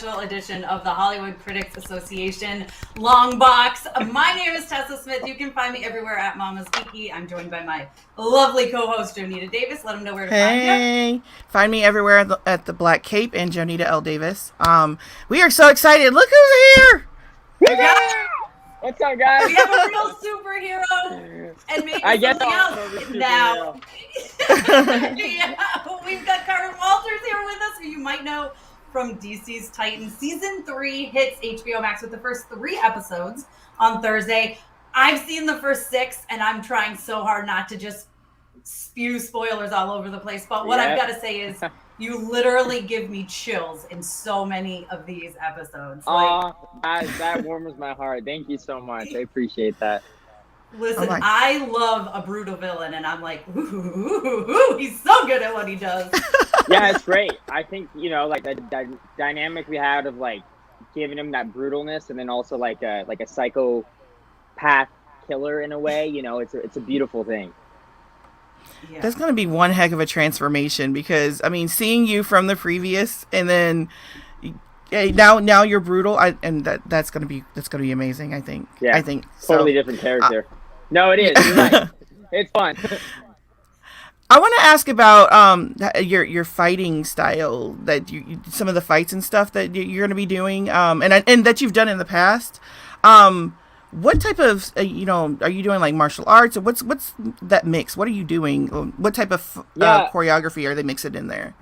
special edition of the Hollywood Critics Association Longbox. My name is Tessa Smith. You can find me everywhere at Mama's Geeky. I'm joined by my lovely co-host, Jonita Davis. Let them know where to find you. Hey, find me everywhere at the Black Cape and Jonita L. Davis. We are so excited. Look who's here! What's up, guys? We have a real superhero and maybe something else now. Yeah, we've got Curran Walters here with us, who you might know from DC's Titans. Season 3 hits HBO Max with the first 3 episodes on Thursday. I've seen the first 6, and I'm trying so hard not to just spew spoilers all over the place. But what I've got to say is you literally give me chills in so many of these episodes. That warms my heart. Thank you so much. I appreciate that. Listen, I love a brutal villain, and I'm like, ooh, he's so good at what he does. Yeah, it's great. I think, like the dynamic we had of like giving him that brutalness, and then also like a psychopath killer in a way. It's a beautiful thing. Yeah. That's going to be one heck of a transformation because, I mean, seeing you from the previous and then now you're brutal, and that's going to be amazing, I think. Yeah, I think totally different character. No, it is. You're right. It's fun. I want to ask about your fighting style, that you some of the fights and stuff that you're going to be doing, and that you've done in the past. What type of, are you doing like martial arts, or what's that mix? What are you doing? What type of choreography are they mixing in there?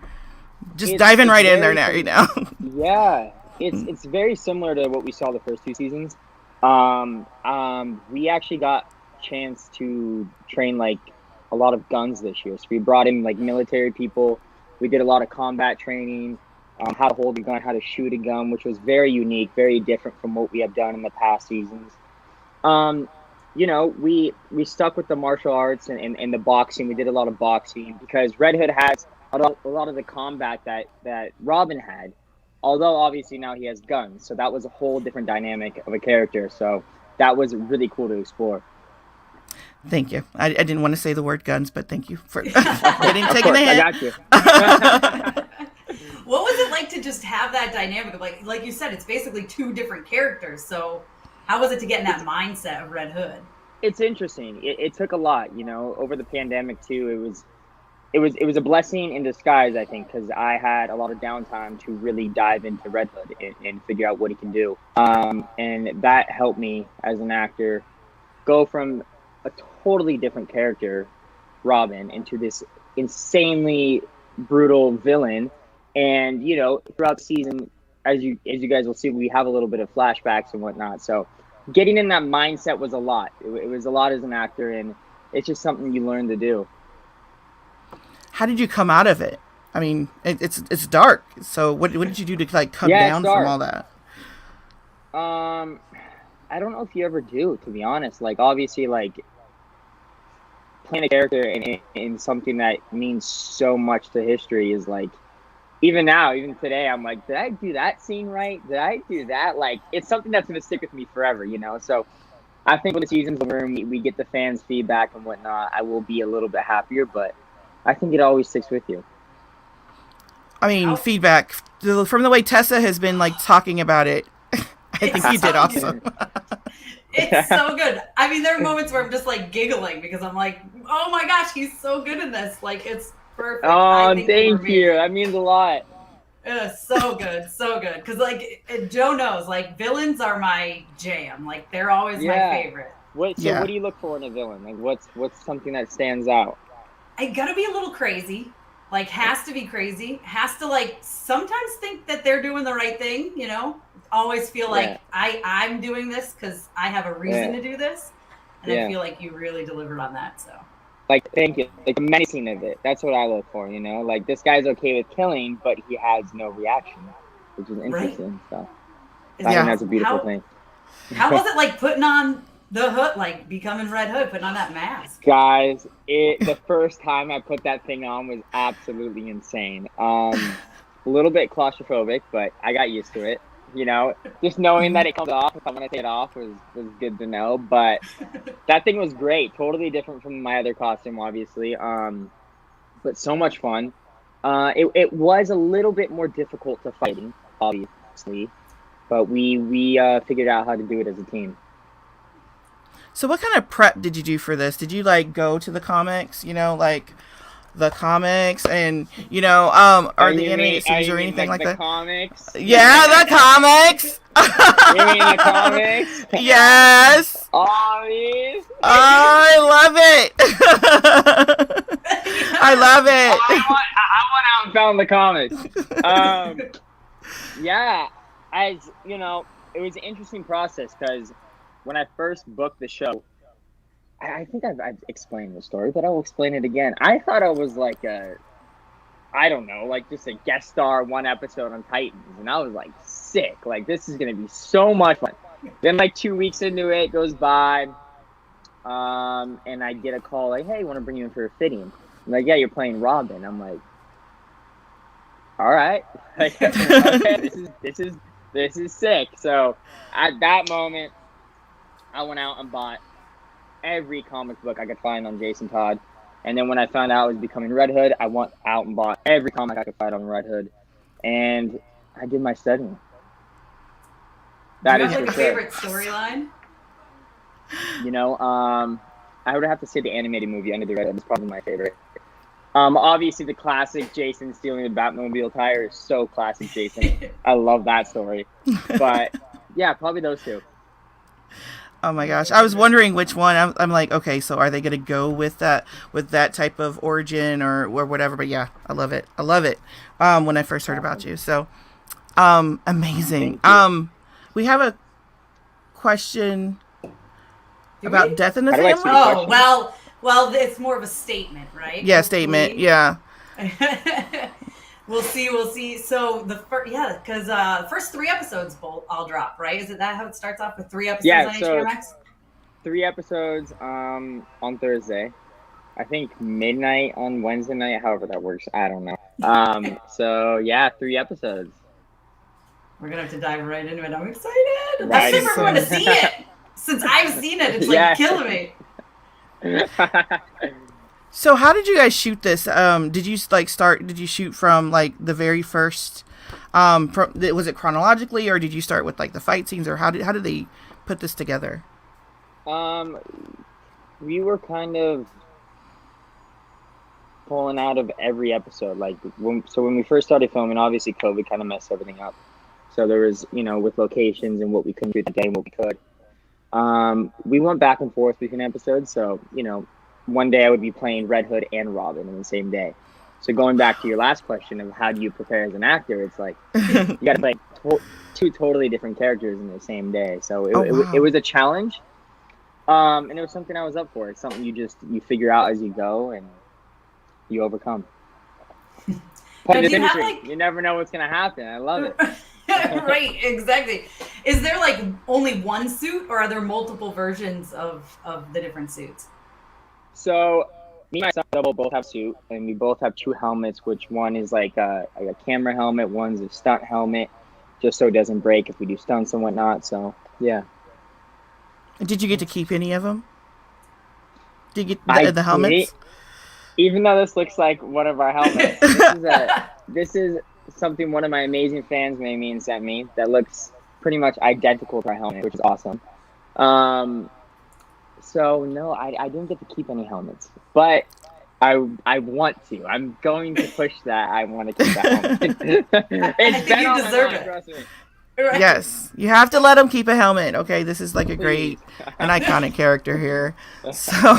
Just diving right in there right now. Yeah, it's very similar to what we saw the first 2 seasons. We actually got a chance to train like a lot of guns this year. So we brought in like military people. We did a lot of combat training, how to hold a gun, how to shoot a gun, which was very unique, very different from what we have done in the past seasons. We stuck with the martial arts and the boxing. We did a lot of boxing because Red Hood has a lot of the combat that Robin had, although obviously now he has guns. So that was a whole different dynamic of a character. So that was really cool to explore. Thank you. I didn't want to say the word guns, but thank you for taking the hint. I got you. What was it like to just have that dynamic of like you said, it's basically 2 different characters. So how was it to get in that mindset of Red Hood? It's interesting. It took a lot, over the pandemic too. It was a blessing in disguise, I think, because I had a lot of downtime to really dive into Red Hood and figure out what he can do. And that helped me as an actor go from a totally different character, Robin, into this insanely brutal villain. And, throughout the season, as you guys will see, we have a little bit of flashbacks and whatnot. So getting in that mindset was a lot. It was a lot as an actor, and it's just something you learn to do. How did you come out of it? I mean, it's dark. So what did you do to like come down from all that? I don't know if you ever do, to be honest. Like, obviously, like playing a character in something that means so much to history is like, even today, I'm like, did I do that scene right? Did I do that? Like, it's something that's going to stick with me forever, So I think when the season's over and we get the fans' feedback and whatnot, I will be a little bit happier, but I think it always sticks with you. I mean, feedback from the way Tessa has been like talking about it. I think you did awesome. It's so good. I mean, there are moments where I'm just like giggling because I'm like, oh my gosh, he's so good in this. Like, it's perfect. Oh, thank you. That means a lot. So good, so good. Because like Joe knows, like villains are my jam. Like they're always my favorite. What do you look for in a villain? Like what's something that stands out? I gotta be a little crazy. Like has to be crazy. Has to like sometimes think that they're doing the right thing. Always feel like I'm doing this because I have a reason to do this, and I feel like you really delivered on that. So. Like, thank you. Like, the menacing of it. That's what I look for, Like, this guy's okay with killing, but he has no reaction, which is interesting. Right. So, I think that's a beautiful thing. How was it, like, putting on the hood, like, becoming Red Hood, putting on that mask? Guys, the first time I put that thing on was absolutely insane. A little bit claustrophobic, but I got used to it. Just knowing that it comes off if I'm going to take it off was good to know. But that thing was great. Totally different from my other costume, obviously. But so much fun. It was a little bit more difficult to fight, obviously. but we figured out how to do it as a team. So what kind of prep did you do for this? Did you like go to the comics, the comics and, or the animated series or anything like the that? Comics? Yeah, the comics. You mean the comics? Yes. All these? I love it. I love it. I went out and found the comics. Yeah, as you know, it was an interesting process because when I first booked the show, I think I've explained the story, but I'll explain it again. I thought I was like just a guest star one episode on Titans, and I was like sick. Like, this is gonna be so much fun. Then like 2 weeks into it goes by, and I get a call like, "Hey, I want to bring you in for a fitting." I'm like, "Yeah, you're playing Robin." I'm like, "All right, like, okay, this is sick." So at that moment, I went out and bought every comic book I could find on Jason Todd. And then when I found out I was becoming Red Hood, I went out and bought every comic I could find on Red Hood. And I did my studying. That is for sure. Favorite storyline? I would have to say the animated movie Under the Red Hood is probably my favorite. Obviously the classic Jason stealing the Batmobile tire is so classic Jason. I love that story. But yeah, probably those two. Oh my gosh, I was wondering which one. I'm like, okay, so are they going to go with that type of origin or whatever? But yeah, I love it. When I first heard about you, so amazing. We have a question about death in the family. Oh well, it's more of a statement, right? Yeah, statement. Yeah. We'll see. So because first 3 episodes I'll drop, right? Is it that how it starts off with 3 episodes on HBO Max? 3 episodes on Thursday. I think midnight on Wednesday night, however that works. I don't know. So yeah, 3 episodes. We're gonna have to dive right into it. I'm excited. That's super fun to see it. Since I've seen it, it's like killing me. So how did you guys shoot this? Did you shoot from like the very first, was it chronologically, or did you start with like the fight scenes, or how did they put this together? We were kind of pulling out of every episode. Like when we first started filming, obviously COVID kind of messed everything up. So there was, with locations and what we couldn't do today and what we could. We went back and forth between episodes. So, one day I would be playing Red Hood and Robin in the same day. So going back to your last question of how do you prepare as an actor, it's like you got to play 2 totally different characters in the same day. So it was a challenge, and it was something I was up for. It's something you figure out as you go and you overcome. You never know what's gonna happen. I love it. Right, exactly. Is there like only one suit, or are there multiple versions of the different suits? So, me and my Stunt Double both have suit, and we both have 2 helmets, which one is like a camera helmet, one's a stunt helmet, just so it doesn't break if we do stunts and whatnot. So, yeah. Did you get to keep any of them? Did you get the helmets? Even though this looks like one of our helmets, this is something one of my amazing fans made me and sent me that looks pretty much identical to our helmet, which is awesome. So no, I didn't get to keep any helmets, but I want to. I'm going to push that. I want to keep that helmet. I think you deserve it. Right. Yes, you have to let them keep a helmet. Okay, this is like an iconic character here. So,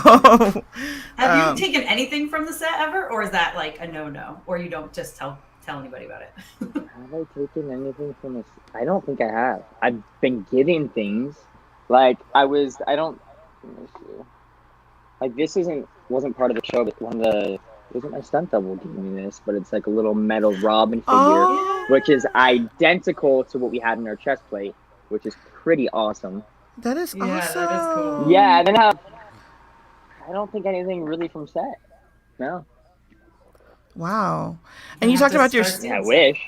have you taken anything from the set ever, or is that like a no, or you don't just tell anybody about it? Have I taken anything from this? I don't think I have. I've been getting things. Like this wasn't part of the show, but wasn't my Stunt Double giving me this, but it's like a little metal Robin figure, which is identical to what we had in our chest plate, which is pretty awesome. That is awesome. Yeah, that is cool. Yeah, and then I don't think anything really from set. No. Wow. And you talked about your... I wish.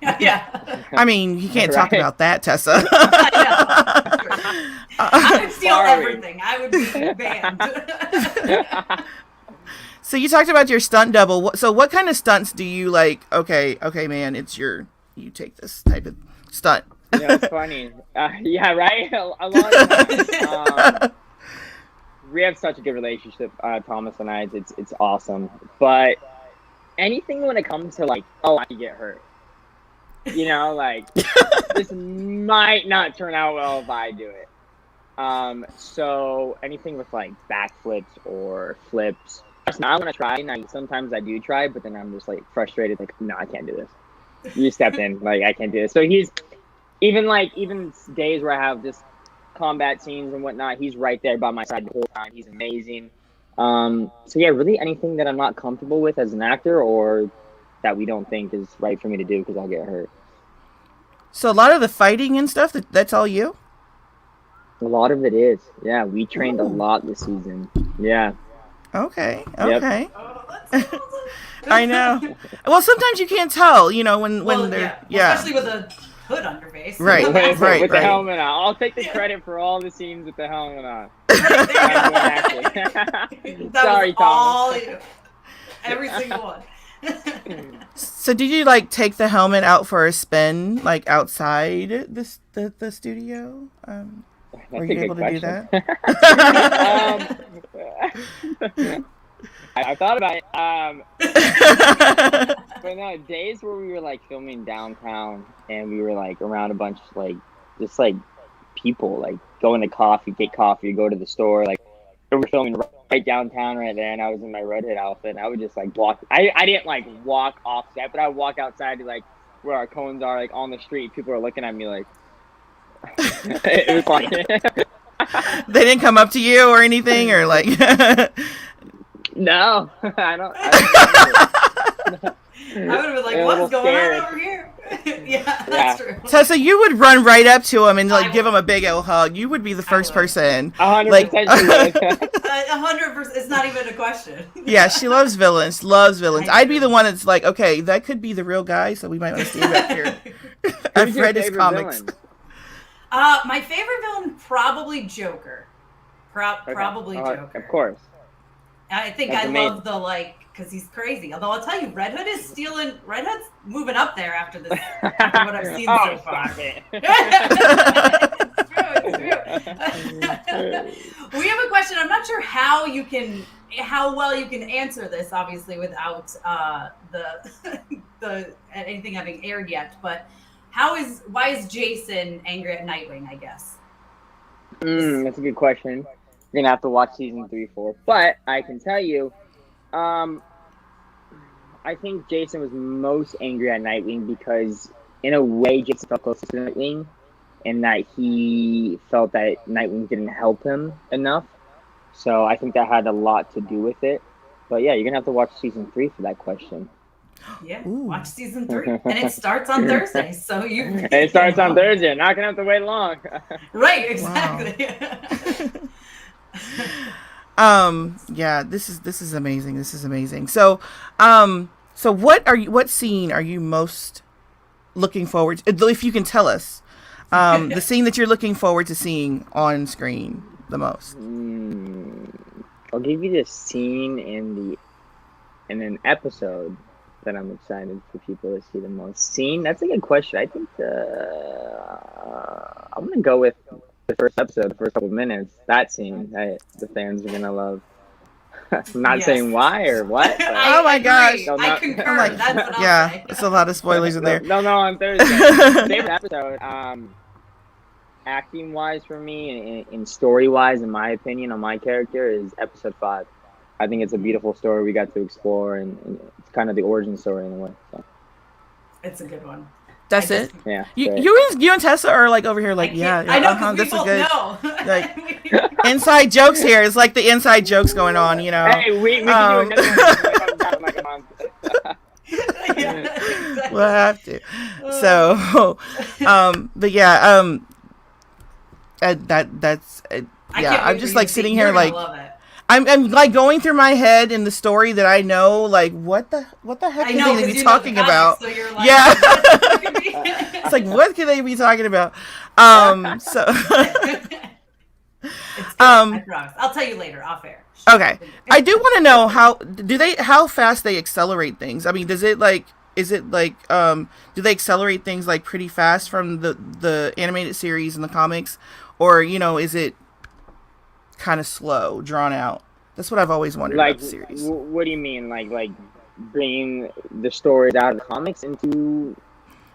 Yeah. I mean, you can't talk about that, Tessa. I would steal everything. I would be banned. So you talked about your stunt double. So what kind of stunts do you like? Okay, man, you take this type of stunt. It's funny. Yeah, right. A lot of times, we have such a good relationship, Thomas and I. It's awesome. But anything when it comes to like, I could get hurt. Like this might not turn out well if I do it. So anything with like backflips or flips, I want to try, and sometimes I do try, but then I'm just like frustrated, like, no, I can't do this. You stepped in, like, I can't do this. So he's even days where I have just combat scenes and whatnot, he's right there by my side the whole time. He's amazing. So yeah, really anything that I'm not comfortable with as an actor or that we don't think is right for me to do because I'll get hurt. So a lot of the fighting and stuff, that's all you? A lot of it is. Yeah, we trained a lot this season. Yeah. Okay. Yep. I know. Well, sometimes you can't tell, when they're... Yeah. Especially with a hood on your face. Right, with the helmet on. I'll take the credit for all the scenes with the helmet on. Sorry, Thomas. Every single one. So did you take the helmet out for a spin outside the studio? Were you able to do that? I thought about it. But no, days where we were filming downtown and we were around a bunch of just people going to get coffee, go to the store, we were filming right downtown right there, and I was in my Red Hood outfit, and I would just walk. I didn't walk off set, but I would walk outside to where our cones are on the street. People are looking at me it was funny. They didn't come up to you or anything, or No, I don't. I would have been what's going on over here? Yeah, that's true. Tessa, you would run right up to him and give him a big old hug. You would be the first person. 100%. 100%. It's not even a question. Yeah, she loves villains. I'd be the one that's okay, that could be the real guy, so we might want to stay back here. I've read his comics. Villain? My favorite villain, probably Joker. Probably Joker. Of course. I think I love the because he's crazy. Although I'll tell you, Red Hood's moving up there after this. After what I've seen so far. It's true. We have a question. I'm not sure how well you can answer this, obviously, without the anything having aired yet. But why is Jason angry at Nightwing? I guess. That's a good question. You're gonna have to watch season 3, 4. But I can tell you, I think Jason was most angry at Nightwing because, in a way, Jason felt close to Nightwing, and that he felt that Nightwing didn't help him enough. So I think that had a lot to do with it. But yeah, you're gonna have to watch season 3 for that question. Yeah, watch season 3, and it starts on Thursday. So it starts on Thursday. You're not gonna have to wait long. Right, exactly. Wow. Yeah, this is amazing. This is amazing. So, so what scene are you most looking forward to, if you can tell us, the scene that you're looking forward to seeing on screen the most? I'll give you the scene in an episode that I'm excited for people to see the most. Scene? That's a good question. I think I'm gonna go with the first episode, the first couple of minutes. That scene, the fans are gonna love. I'm not saying why or what. Oh my gosh! I concur. That's what I'll say. It's a lot of spoilers in there. No, on Thursday. Favorite episode, acting wise for me, and story wise, in my opinion, on my character, is episode 5. I think it's a beautiful story we got to explore, and it's kind of the origin story in a way. So. It's a good one. That's it. Yeah. You and Tessa are over here yeah. I know because we both know. Inside jokes here. It's the inside jokes going on. Hey, we can do another one. We'll have to. So, but yeah, that's yeah. I'm just sitting here I'm going through my head in the story that I know, what the heck could they be talking about? So you're yeah. It's what could they be talking about? So it's good, I promise. I'll tell you later, off air. Okay. I do want to know how fast they accelerate things. I mean, does it is it like do they accelerate things like pretty fast from the animated series and the comics, or is it kind of slow, drawn out? That's what I've always wondered about the series. What do you mean, like bringing the stories out of the comics into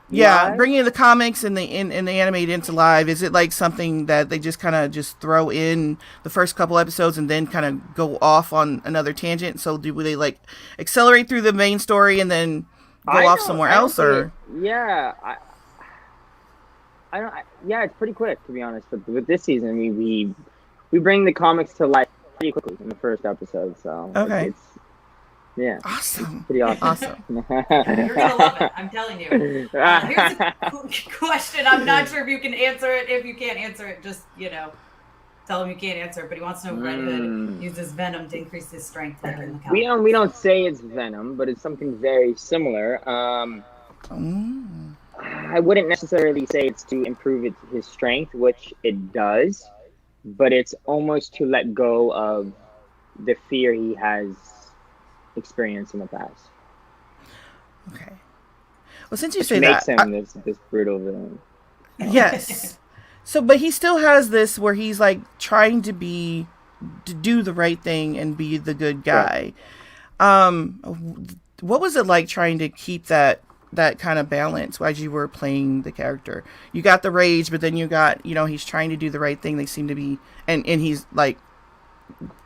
live? Bringing the comics and the animated into live? Is it like something that they just kind of just throw in the first couple episodes and then kind of go off on another tangent? So do they like accelerate through the main story and then go off somewhere else, or? Yeah, it's pretty quick, to be honest. But with this season, we bring the comics to life pretty quickly in the first episode. So okay. Yeah. Awesome. It's pretty awesome. You're gonna love it. I'm telling you. Here's a question. I'm not sure if you can answer it. If you can't answer it, just tell him you can't answer it. But he wants to know if Red Hood uses venom to increase his strength, like in the comic. We don't say it's venom, but it's something very similar. I wouldn't necessarily say it's to improve his strength, which it does, but it's almost to let go of the fear he has experienced in the past. Okay. Well, since you say that, makes him this brutal villain. Yes. So, but he still has this where he's like trying to do the right thing and be the good guy. Right. What was it like trying to keep that kind of balance as you were playing the character? You got the rage, but then you got, he's trying to do the right thing. They seem to be, and he's like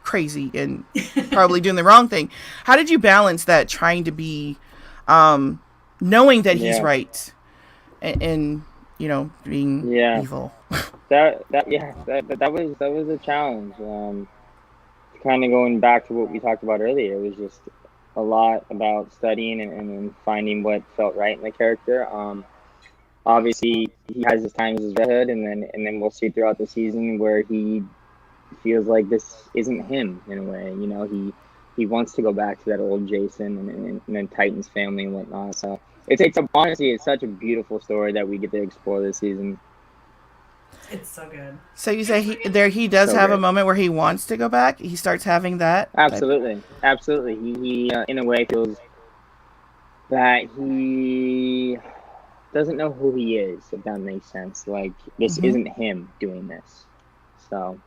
crazy and probably doing the wrong thing. How did you balance that, trying to be, knowing that he's right and being evil? that was a challenge. Kind of going back to what we talked about earlier, it was just a lot about studying and finding what felt right in the character. Obviously, he has his times as Red Hood, and then we'll see throughout the season where he feels like this isn't him in a way. He wants to go back to that old Jason and then Titan's family and whatnot. So honestly, it's such a beautiful story that we get to explore this season. It's so good. So you say he does have a moment where he wants to go back? He starts having that? Absolutely. He in a way feels that he doesn't know who he is, if that makes sense. Like, this isn't him doing this. So.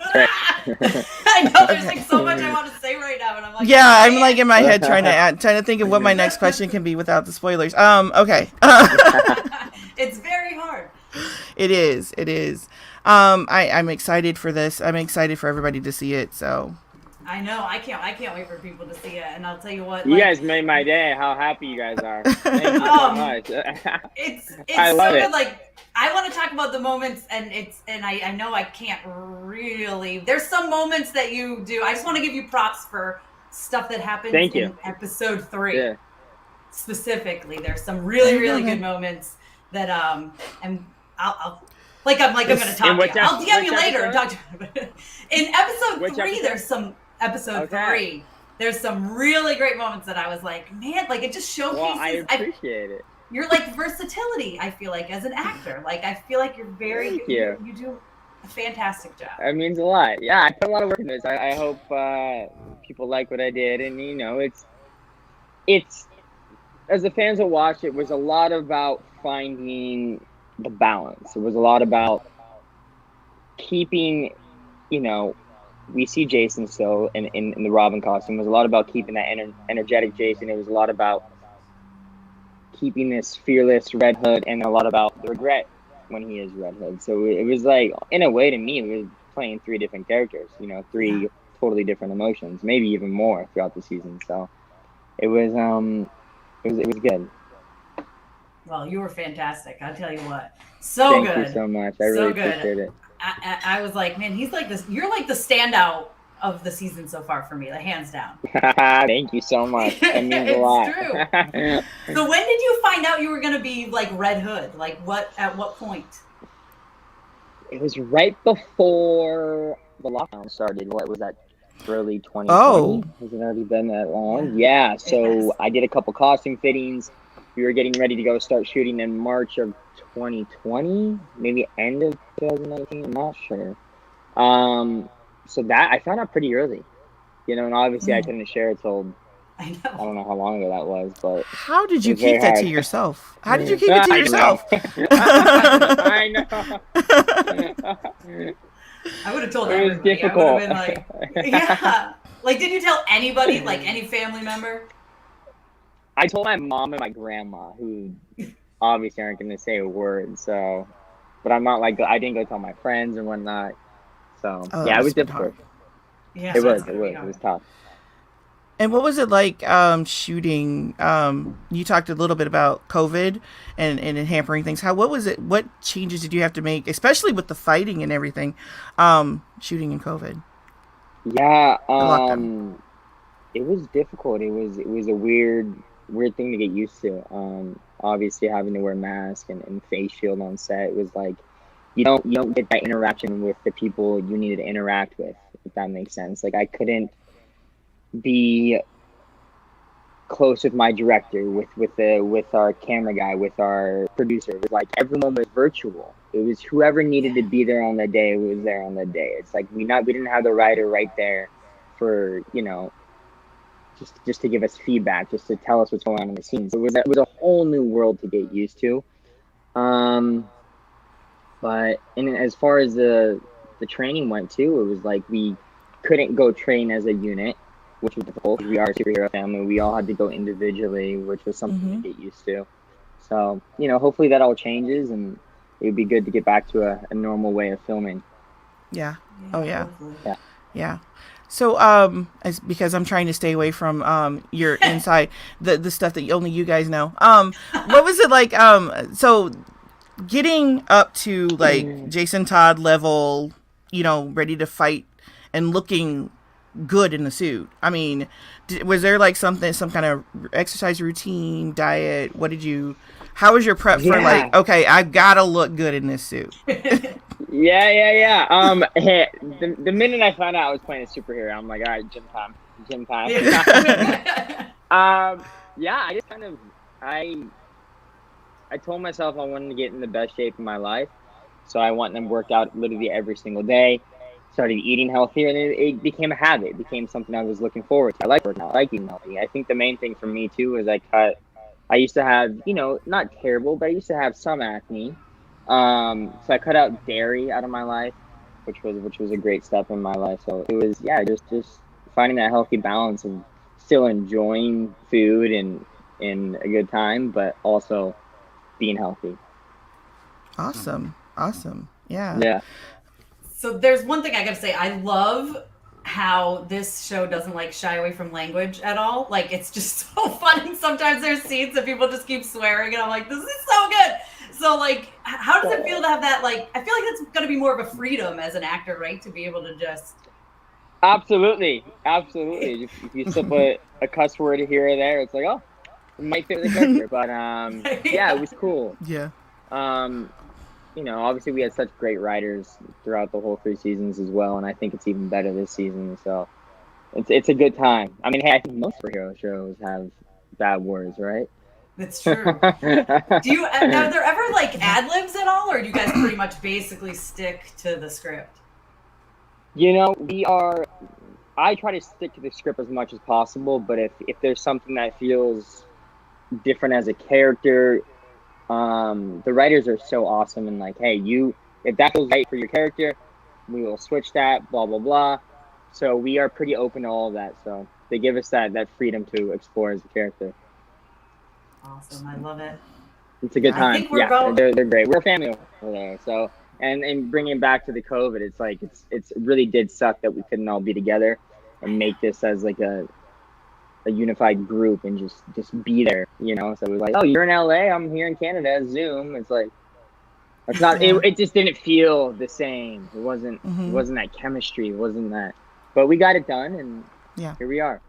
I know there's like so much I want to say right now, and I'm like, I'm like in my head trying to think of what my next question can be without the spoilers. Okay. It's very hard. It is. I'm excited for this. I'm excited for everybody to see it. So. I know. I can't wait for people to see it. And I'll tell you what. You guys made my day. How happy you guys are. Thank you so much. It's so good. Like, I want to talk about the moments, and I know I can't really. There's some moments that you do. I just want to give you props for stuff that happens in episode 3. Yeah. Specifically, there's some really good moments that and I'm going to talk to you. I'll DM you later. In episode 3, there's some episode 3. There's some really great moments that I was like, man, like it just showcases. Well, I appreciate it. Your like versatility, I feel like, as an actor. Like, I feel like you're very good. You do a fantastic job. It means a lot. Yeah, I put a lot of work in this. I hope people like what I did, and it's as the fans will watch, it was a lot about finding the balance. It was a lot about keeping, we see Jason still in the Robin costume. It was a lot about keeping that energetic Jason. It was a lot about keeping this fearless Red Hood, and a lot about the regret when he is Red Hood. So it was like, in a way, to me, it was playing 3 different characters, 3 totally different emotions, maybe even more throughout the season. So it was good. Well, you were fantastic. I'll tell you what. Thank you so much. I really appreciate it. I was like, man, he's like this. You're like the standout of the season so far for me, like hands down. Thank you so much. That means a lot. It's true. So when did you find out you were going to be like Red Hood? Like at what point? It was right before the lockdown started. What was that? Early 2020. Oh. Has it already been that long? Yeah. So I did a couple costume fittings. We were getting ready to go start shooting in March of 2020, maybe end of 2019. I'm not sure. So that I found out pretty early, and obviously I couldn't share it till I know. I don't know how long ago that was, but how did you keep that to yourself? How did you keep it to yourself? I know. I would have told It was everybody. difficult. I would have been like, yeah. Like, did you tell anybody, like any family member? I told my mom and my grandma, who obviously aren't going to say a word. So, but I'm not like, I didn't go tell my friends and whatnot. So yeah, it was difficult. Yeah, It was tough. And what was it like shooting? You talked a little bit about COVID and hampering things. What was it? What changes did you have to make, especially with the fighting and everything, shooting in COVID? Yeah, it was difficult. It was a weird thing to get used to. Obviously having to wear mask and face shield on set. It was like you don't get that interaction with the people you needed to interact with, if that makes sense. Like I couldn't be close with my director, with our camera guy, with our producer. It was like everyone was virtual. It was whoever needed to be there on the day was there on the day. It's like we didn't have the writer right there for just to give us feedback, just to tell us what's going on in the scenes. So it was a whole new world to get used to. But as far as the training went too, it was like we couldn't go train as a unit, which was difficult. We are a superhero family. We all had to go individually, which was something to get used to. So, hopefully that all changes and it would be good to get back to a normal way of filming. Yeah. Oh, yeah. Yeah. Yeah. So, because I'm trying to stay away from your inside, the stuff that only you guys know. What was it like? So getting up to like Jason Todd level, ready to fight and looking good in the suit. I mean, was there like some kind of exercise routine, diet? How was your prep for like, okay, I gotta look good in this suit? Yeah. Hey, the minute I found out I was playing a superhero, I'm like, all right, gym time. Yeah, I just kind of, I told myself I wanted to get in the best shape of my life. So I went and worked out literally every single day, started eating healthier, and it became a habit. It became something I was looking forward to. I like working out, I like eating healthy. I think the main thing for me too is I used to have, not terrible, but I used to have some acne. So I cut out dairy out of my life, which was a great step in my life. So it was, just finding that healthy balance of still enjoying food and a good time, but also being healthy. Awesome. Yeah. Yeah. So there's one thing I gotta say. I love how this show doesn't like shy away from language at all. Like it's just so fun. And sometimes there's scenes that people just keep swearing, and I'm like, this is so good. So like, how does it feel to have that? Like, I feel like that's gonna be more of a freedom as an actor, right? To be able to just. Absolutely. If you slip a cuss word here or there, it's like, oh, it might fit the character. But yeah, it was cool. Yeah. Obviously we had such great writers throughout the whole 3 seasons as well, and I think it's even better this season. So it's a good time. I mean, hey, I think most superhero shows have bad words, right? That's true. Are there ever like ad libs at all, or do you guys pretty much basically stick to the script? I try to stick to the script as much as possible, but if there's something that feels different as a character, the writers are so awesome and like, hey, if that feels right for your character, we will switch that, blah blah blah. So we are pretty open to all of that. So they give us that freedom to explore as a character. Awesome, I love it. It's a good time. I think we're they're great. We're a family over there. So and bringing back to the COVID, it's like it really did suck that we couldn't all be together and make this as like a unified group and just be there, So it was like, oh, you're in LA, I'm here in Canada, Zoom. It's like, it's not. It just didn't feel the same. It wasn't. It wasn't that chemistry. It wasn't that. But we got it done, and here we are.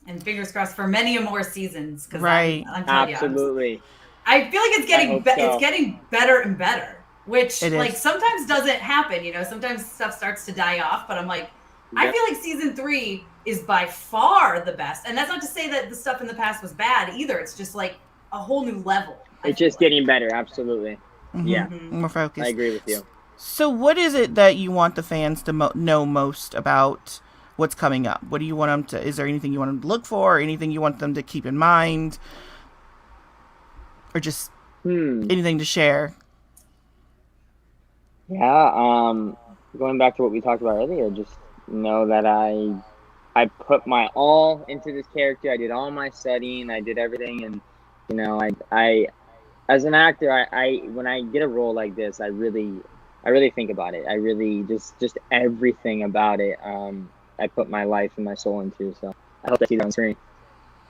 And fingers crossed for many more seasons. Right. I'm Absolutely. I feel like it's getting it's getting better and better, which like sometimes doesn't happen. Sometimes stuff starts to die off, but I'm like, I feel like season 3 is by far the best. And that's not to say that the stuff in the past was bad either. It's just like a whole new level. It's just getting better. Absolutely. Yeah. More focused. I agree with you. So what is it that you want the fans to know most about what's coming up? What do you want them to? Is there anything you want them to look for? Or anything you want them to keep in mind, or just anything to share? Yeah, going back to what we talked about earlier, just know that I put my all into this character. I did all my studying. I did everything, and you know, I as an actor, I when I get a role like this, I really think about it. I really just everything about it. I put my life and my soul into. So I hope I see that on screen.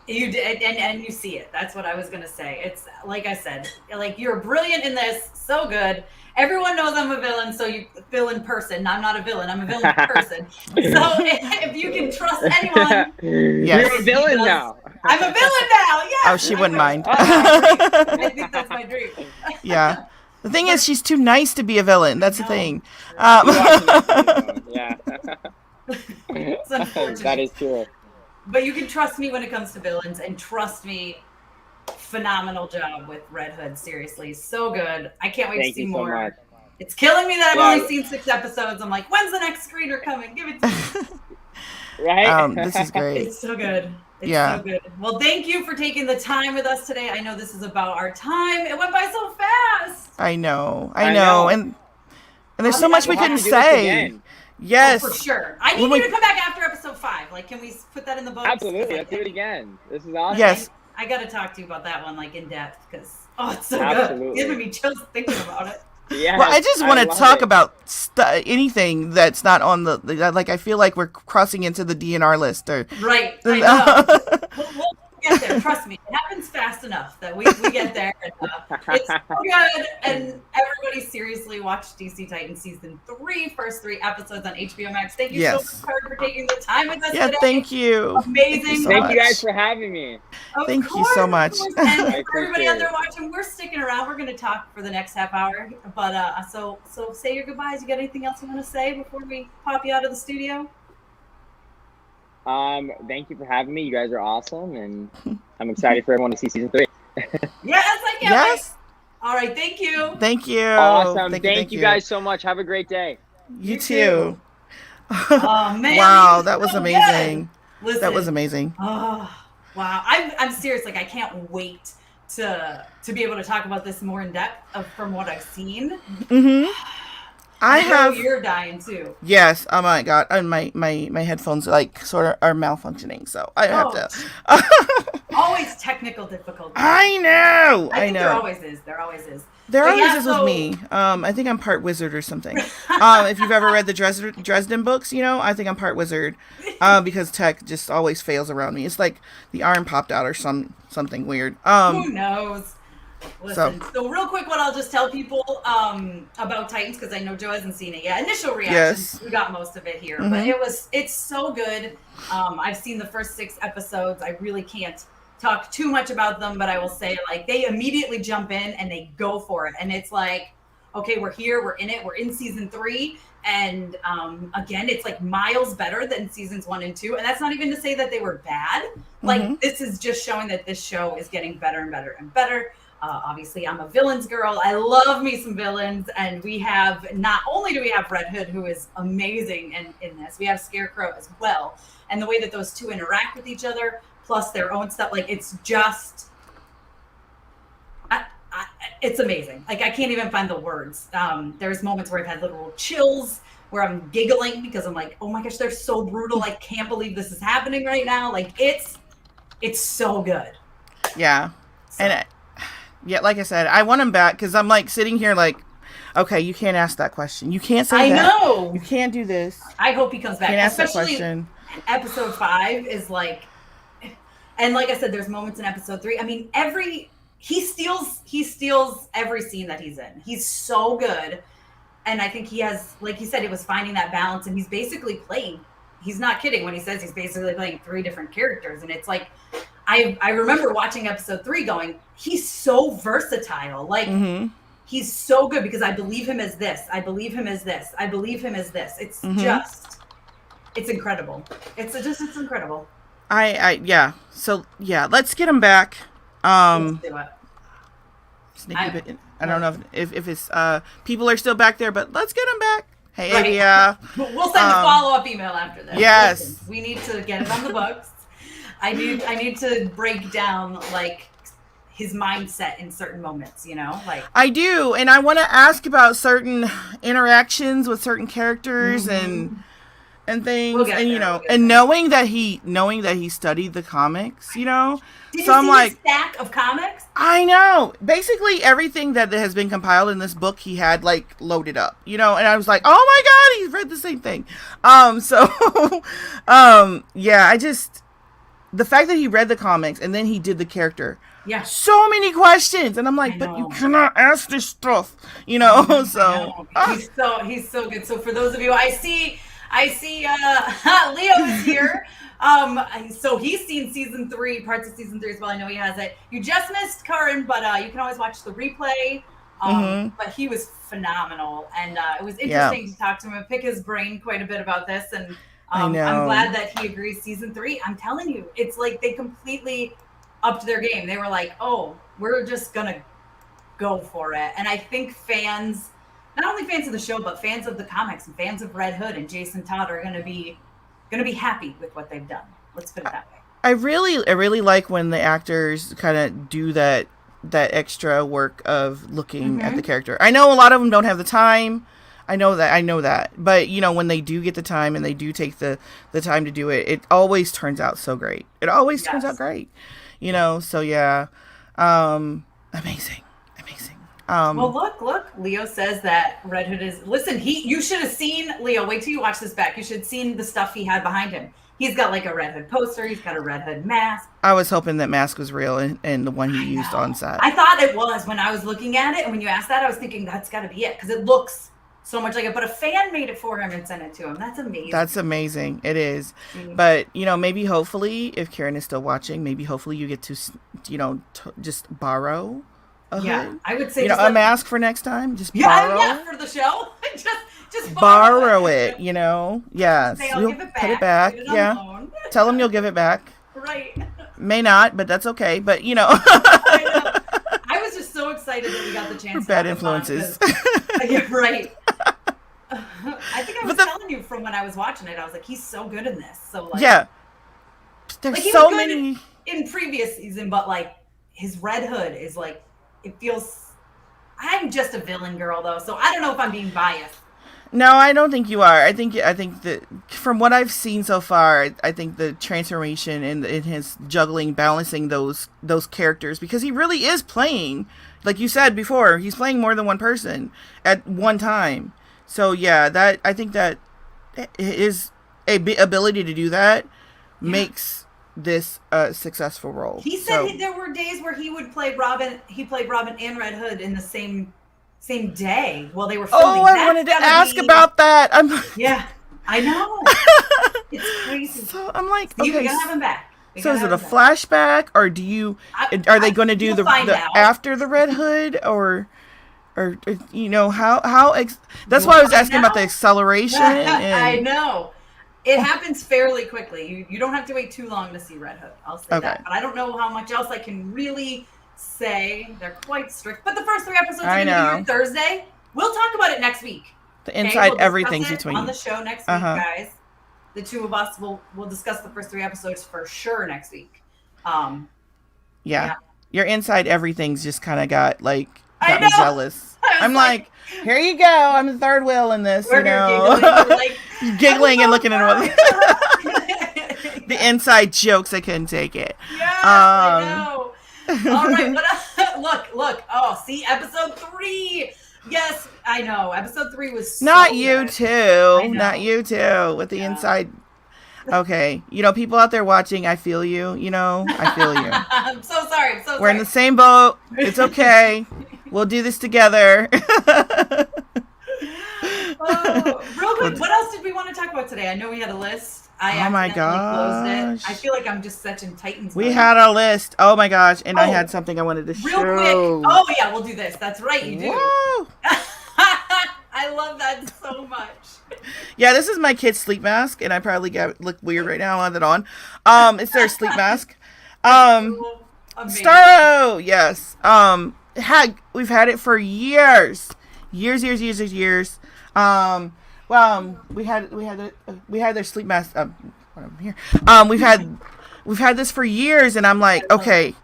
You did, and you see it. That's what I was gonna say. It's like I said, like you're brilliant in this, so good. Everyone knows I'm a villain, so you villain person. I'm not a villain. I'm a villain person. So if you can trust anyone, you're a villain now. I'm a villain now. Yes. Oh, she wouldn't mind. I think that's my dream. Yeah. The thing is, she's too nice to be a villain. That's the thing. Yeah. It's unfortunate. That is true. But you can trust me when it comes to villains, and trust me, phenomenal job with Red Hood. Seriously, so good. I can't wait to see more. Much. It's killing me that I've only seen 6 episodes. I'm like, when's the next screener coming? Give it to me. Right? This is great. It's so good. It's Yeah. so good. Well, thank you for taking the time with us today. I know this is about our time. It went by so fast. I know. And there's so much we couldn't say. Yes. Oh, for sure. I need you to come back after episode 5. Like, can we put that in the books? Absolutely. Let's do it again. This is awesome. Yes. I got to talk to you about that one, like, in depth, because, it's so Absolutely. good. It's giving me chills thinking about it. Yeah. Well, I just want to talk about anything that's not on the, like, I feel like we're crossing into the DNR list. Or Right. I know. We'll get there. Trust me. It happens fast enough that we get there. And, it's so good. And everybody seriously watch DC Titans Season 3, first 3 episods on HBO Max. Thank you so much, Curran, for taking the time with us today. Thank you. Amazing. Thank you guys for having me. Thank you so much. And for everybody out there watching, we're sticking around. We're going to talk for the next half hour. But so say your goodbyes. You got anything else you want to say before we pop you out of the studio? Thank you for having me. You guys are awesome, and I'm excited for everyone to see Season 3. Yes, I can't wait. All right, thank you. Thank you. Awesome. Thank you guys so much. Have a great day. You too. Oh man! Wow, that was amazing. Listen, that was amazing. Oh wow! I'm serious. Like, I can't wait to be able to talk about this more in depth from what I've seen. Mm-hmm. I know you're dying too. Yes. Oh my god. And my headphones like sort of are malfunctioning, so I have to. Always technical difficulties. I know. I think there always is. There always is. There always is with me. I think I'm part wizard or something. If you've ever read the Dresden books, I think I'm part wizard. Because tech just always fails around me. It's like the arm popped out or something weird. Who knows? Listen, so real quick, what I'll just tell people about Titans, because I know Joe hasn't seen it yet. Initial reactions, we got most of it here, but it's so good. I've seen the first 6 episodes. I really can't talk too much about them, but I will say, like, they immediately jump in and they go for it, and it's like, okay, we're here, we're in it, we're in season 3, and again, it's like miles better than seasons 1 and 2, and that's not even to say that they were bad. Like, this is just showing that this show is getting better and better and better. Obviously, I'm a villains girl. I love me some villains, and we have, not only do we have Red Hood, who is amazing in this, we have Scarecrow as well, and the way that those two interact with each other, plus their own stuff, like, it's just, it's amazing. Like, I can't even find the words. There's moments where I've had literal chills, where I'm giggling because I'm like, oh my gosh, they're so brutal. I can't believe this is happening right now. Like, it's so good. Yeah. So. And yeah, like I said, I want him back because I'm like sitting here like, okay, you can't ask that question. You can't say that. I know. You can't do this. I hope he comes back. Can't ask that Especially question. Episode 5 is like, and like I said, there's moments in episode 3. I mean, he steals every scene that he's in. He's so good. And I think he has, like he said, it was finding that balance, and he's basically playing. He's not kidding when he says he's basically playing 3 different characters. And it's like, I remember watching episode 3 going, he's so versatile. Like, he's so good because I believe him as this. I believe him as this. I believe him as this. It's just, it's incredible. It's incredible. Yeah. So yeah, let's get him back. Let's do it. I don't know if it's people are still back there, but let's get him back. Hey, Right. Avia. We'll send a follow-up email after this. Yes. Listen, we need to get it on the books. I need to break down like his mindset in certain moments, you know? Like I do, and I want to ask about certain interactions with certain characters and things, We'll get and there, we'll get and there. knowing that he studied the comics, you know. Did So you I'm see like, his stack of comics? I know. Basically, everything that has been compiled in this book, he had like loaded up, you know. And I was like, oh my god, he's read the same thing. So, yeah, the fact that he read the comics and then he did the character. Yeah. So many questions, and I'm like, but you cannot ask this stuff, you know. So he's so good. So for those of you, I see Leo is here. So he's seen season 3, parts of season 3 as well. I know he has it. You just missed Curran, but you can always watch the replay. But he was phenomenal, and it was interesting to talk to him and pick his brain quite a bit about this. And I'm glad that he agrees. Season 3, I'm telling you, it's like they completely upped their game. They were like, oh, we're just gonna go for it. And I think fans, not only fans of the show, but fans of the comics and fans of Red Hood and Jason Todd are gonna be happy with what they've done. Let's put it that way. I really like when the actors kind of do that extra work of looking at the character. I know a lot of them don't have the time. I know that. But, you know, when they do get the time and they do take the time to do it, it always turns out so great. It always turns out great. You know, so yeah. Amazing. Well, look. Leo says that Red Hood is... Listen, you should have seen... Leo, wait till you watch this back. You should have seen the stuff he had behind him. He's got like a Red Hood poster. He's got a Red Hood mask. I was hoping that mask was real and the one he used on set. I thought it was when I was looking at it. And when you asked that, I was thinking that's got to be it. Because it looks so much like it. But a fan made it for him and sent it to him. That's amazing. That's amazing. It is. But, you know, maybe hopefully, if Karen is still watching, maybe hopefully you get to, you know, just borrow a hood. I would say, you know, a mask for next time. Just borrow. Yeah, for the show. just borrow it. You know. Yeah. Say, so I'll give it back. Put it back. Tell them you'll give it back. Right. May not, but that's okay. But you know. I was just so excited that we got the chance. Bad influences. Yeah, right. I think I was telling you from when I was watching it. I was like, he's so good in this. So like. Yeah. There's like, so many in previous season, but like his Red Hood is like. It feels. I'm just a villain girl though, so I don't know if I'm being biased. No, I don't think you are. I think that from what I've seen so far, I think the transformation in his juggling, balancing those characters, because he really is playing, like you said before, he's playing more than one person at one time. So yeah, that I think that his ability to do that makes this a successful role. He said there were days where he would play Robin. He played Robin and Red Hood in the same day while they were filming. Oh, I wanted to ask about that. Yeah, I know. It's crazy. So I'm like, okay, okay, you gotta have him back. So is it a flashback, or are they going to do the after the Red Hood, or you know that's why I was asking about the acceleration. I know. It happens fairly quickly. You don't have to wait too long to see Red Hood. I'll say that. But I don't know how much else I can really say. They're quite strict. But the first 3 episodes are going to be on Thursday. We'll talk about it next week. The inside everything's between on the show next week, guys. The two of us will discuss the first 3 episodes for sure next week. Yeah. Your inside everything's just kind of got me jealous. I'm like, here you go. I'm the third wheel in this, you know. Giggling and looking at one. The inside jokes, I couldn't take it. Yeah, I know. All right, but look. Oh, see, episode 3. Yes, I know. Episode 3 was so not you good. too. Not you too. With the inside. Okay, you know, people out there watching, I feel you. You know, I feel you. I'm so sorry. We're in the same boat. It's okay. We'll do this together. Real quick, what else did we want to talk about today? I know we had a list. Oh my gosh. Closed it. I feel like I'm just such in Titans. We had a list. Oh my gosh. And I had something I wanted to show. Real quick. Oh yeah, we'll do this. That's right, you do. I love that so much. Yeah, this is my kid's sleep mask, and I probably look weird right now. I'll have it on. It's their sleep mask. Starro, yes. We've had it for years. we had their sleep mask. I'm here. We've had this for years, and I'm like, okay,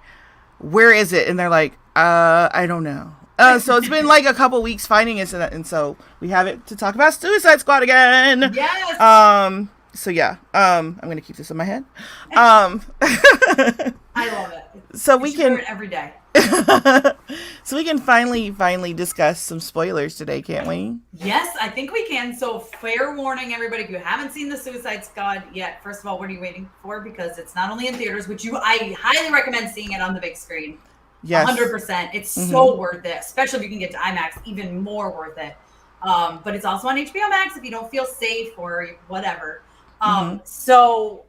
where is it? And they're like, I don't know. So it's been like a couple weeks finding it, and so we have it to talk about Suicide Squad again. Yes. So yeah, I'm gonna keep this in my head. I love it. So we can wear it every day. So we can finally discuss some spoilers today, can't we? Yes, I think we can. So fair warning, everybody, if you haven't seen the Suicide Squad yet, first of all, what are you waiting for? Because it's not only in theaters, which I highly recommend seeing it on the big screen. Yes. 100%. It's so worth it, especially if you can get to IMAX, even more worth it. But it's also on HBO Max if you don't feel safe or whatever. So,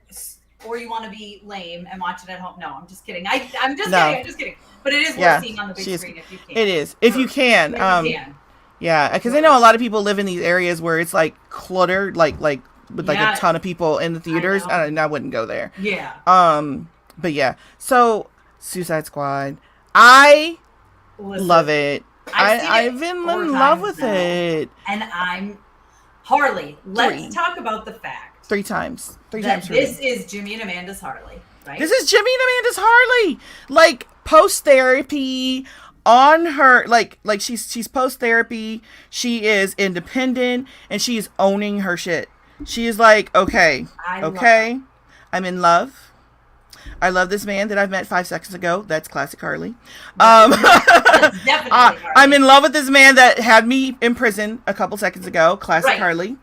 or you want to be lame and watch it at home. No, I'm just kidding. I'm just kidding. But it is worth seeing on the big screen if you can. It is. If you can. Yeah, because I know a lot of people live in these areas where it's like cluttered, like with like a ton of people in the theaters, and I wouldn't go there. Yeah. But yeah. So Suicide Squad, I love it. I've been in love with it. And I'm Harley. Let's talk about the fact. Three times. This is Jimmy and Amanda's Harley, right? This is Jimmy and Amanda's Harley. Like post therapy on her, like she's post therapy. She is independent and she is owning her shit. She is like, okay, I'm in love. I love this man that I've met 5 seconds ago. That's classic Harley. That's definitely Harley. I'm in love with this man that had me in prison a couple seconds ago. Classic Harley.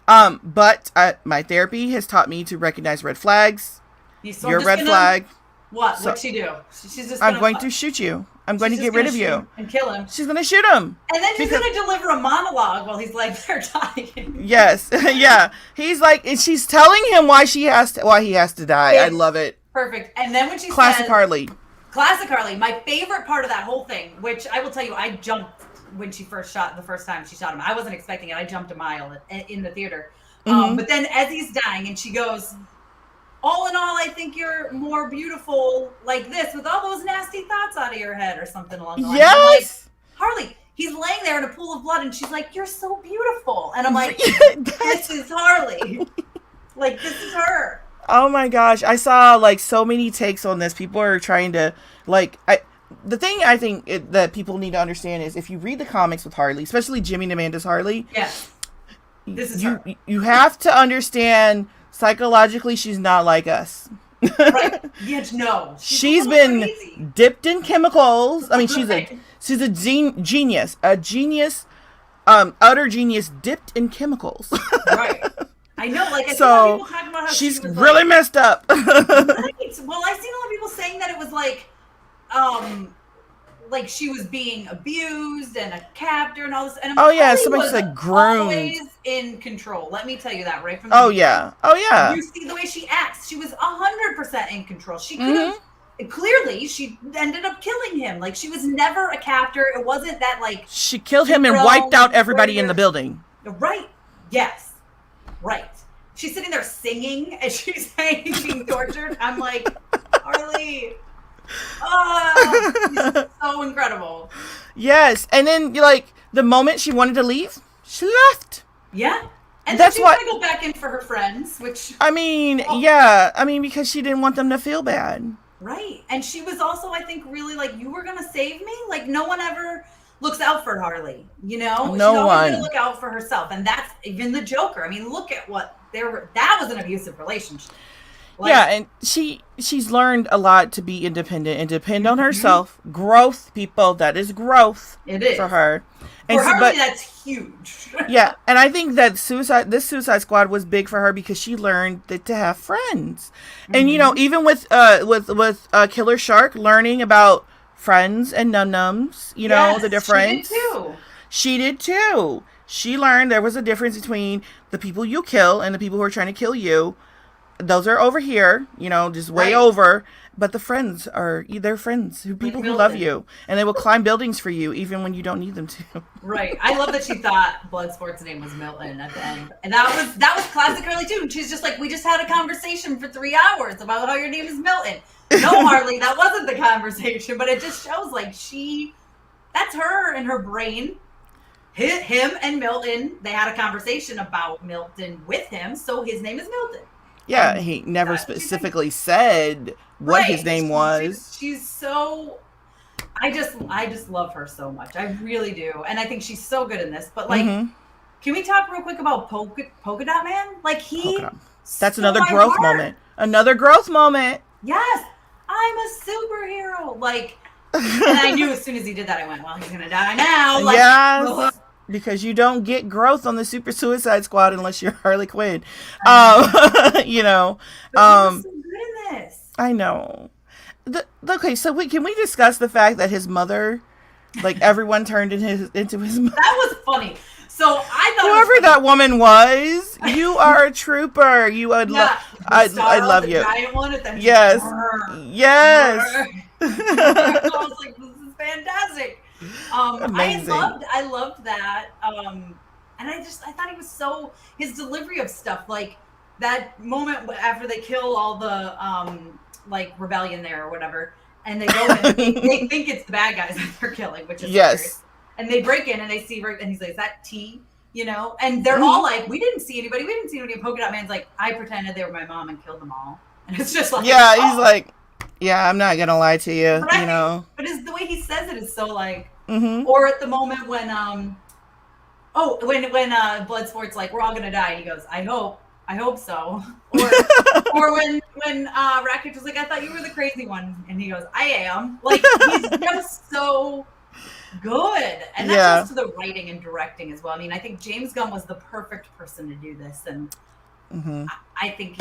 But my therapy has taught me to recognize red flags. You're a red flag. What? What'd she do? She's just. I'm going to shoot you. I'm going to get rid of you and kill him. She's going to shoot him. And then she's going to deliver a monologue while he's like, they're dying. Yes, yeah. He's like, and she's telling him why he has to die. I love it. Perfect. And then when she classic Harley. Classic Harley. My favorite part of that whole thing, which I will tell you, I jumped when she first shot the first time she shot him. I wasn't expecting it. I jumped a mile in the theater. But then as he's dying and she goes, all in all, I think you're more beautiful like this with all those nasty thoughts out of your head or something along the lines. Yes. Like, Harley, he's laying there in a pool of blood and she's like, you're so beautiful. And I'm like, this is Harley. Like, this is her. Oh my gosh. I saw like so many takes on this. People are trying to the thing I think that people need to understand is if you read the comics with Harley, especially Jimmy and Amanda's Harley. Yes. This is her. You have to understand psychologically she's not like us. Right. Yeah, no. She's been crazy. Dipped in chemicals. I mean, she's a genius. A genius, utter genius dipped in chemicals. Right. I know, like I see people talking about how she's she was really messed up. Right. Well, I've seen a lot of people saying that it was like she was being abused and a captor and all this. And somebody said groomed. Always in control. Let me tell you that right from the beginning. Oh yeah. You see the way she acts. She was 100% in control. She could have. Clearly, she ended up killing him. Like she was never a captor. It wasn't that like she killed him and wiped out everybody in the building. Right. Yes. Right. She's sitting there singing as she's saying being tortured. I'm like, Harley. Oh, so incredible. Yes, and then like the moment she wanted to leave, she left. Yeah, and that's then she's gonna go back in for her friends, which I mean, because she didn't want them to feel bad. Right, and she was also, I think, really like, you were gonna save me. Like no one ever looks out for Harley, you know. No She's always one gonna look out for herself, and that's even the Joker. I mean, look at what that was an abusive relationship. Like, yeah, and she's learned a lot to be independent and depend on herself. Growth, people, that is growth. It is for her. And for Harley, that's huge. Yeah, and I think that this Suicide Squad was big for her because she learned to have friends, and you know, even with Killer Shark, learning about friends and num-nums, you know, the difference. She did too. She learned there was a difference between the people you kill and the people who are trying to kill you. Those are over here, you know, just way over. But the friends they're friends, people who love you, and they will climb buildings for you even when you don't need them to. Right. I love that she thought Bloodsport's name was Milton at the end, and that was classic Harley too. And she's just like, we just had a conversation for 3 hours about how your name is Milton. No, Harley, that wasn't the conversation, but it just shows like that's her in her brain. him and Milton, they had a conversation about Milton with him, so his name is Milton. Yeah, he never specifically said what his name was. She's so... I just love her so much. I really do. And I think she's so good in this. But, like, can we talk real quick about Polka Dot Man? Like, that's another growth moment. Another growth moment. Yes. I'm a superhero. Like, and I knew as soon as he did that, I went, well, he's going to die now. Like, yes. Because you don't get growth on the Super Suicide Squad unless you're Harley Quinn. You know. But he was so good in this. I know. Okay, so can we discuss the fact that his mother, like, everyone turned into his mother? That was funny. So I thought whoever that woman was, you are a trooper. You would I love you. Giant one at the yes. I was like, this is fantastic. Amazing. I loved that. And I thought he was so, his delivery of stuff, like that moment after they kill all the like rebellion there or whatever, and they go in and they think it's the bad guys that they're killing, which is hilarious. And they break in and they see, and he's like, is that T? You know? And they're all like, we didn't see anybody. We didn't see anybody. Polka Dot Man's like, I pretended they were my mom and killed them all. And it's just like, he's like, yeah, I'm not going to lie to you, you know? But the way he says it is so like, or at the moment when, when Bloodsport's like, we're all going to die. And he goes, I hope so. Or when Rackett was like, I thought you were the crazy one. And he goes, I am. Like, he's just so good. And that's just to the writing and directing as well. I mean, I think James Gunn was the perfect person to do this. And I think